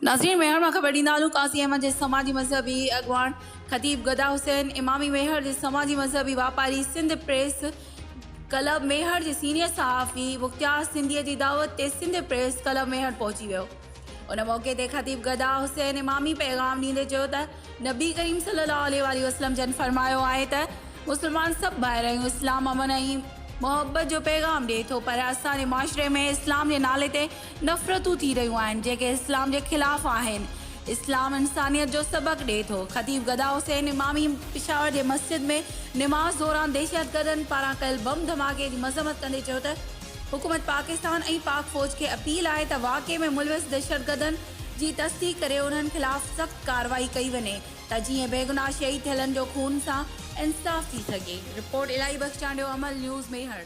नाज़रीन मेहर में ख़बर ॾींदा हलूं कासी अहमद जे समाजी मज़हबी अॻवान ख़तीब गदा हुसैन इमामी मेहर जे समाजी मज़हबी वापारी सिंध प्रेस क्लब मेहर जे सीनियर सहाफ़ी मुख्तार सिंधीअ जी दावत ते सिंध प्रेस क्लब मेहर पहुची वियो। उन मौक़े ते ख़तीब गदा हुसैन इमामी पैगाम ॾींदे चयो त नबी करीम सल्लल्लाहु अलैहि वसल्लम जन फरमायो आहे त मुस्लमान सभु भाइर आहियूं। इस्लाम अमन ऐं मोहब्बत जो पैगाम ॾिए थो, पर असांजे माशरे में इस्लाम जे नाले ते नफ़रतूं थी रहियूं आहिनि जेके इस्लाम जे ख़िलाफ़ आहिनि। इस्लाम इंसानियत जो सबक़ ॾिए थो। ख़तीब गदा हुसैन इमामी पिशावर जे मस्जिद में निमाज़ दौरान दहशतगर्दनि पारां कयल बम धमाके जी मज़म्मत कंदे चयो त हुकूमत पाकिस्तान ऐं पाक फ़ौज खे अपील आहे त वाक़े में मुलविस दहशतगर्दनि जी तस्दीक़ करे उन्हनि ख़िलाफ़ सख़्त कार्रवाई कई वञे त जीअं बेगुनाह शहीद थियलनि जो खून सां इंसाफ़ थी सघे। रिपोर्ट इलाही बख़्शांडियो, अमल न्यूज़ मेहर।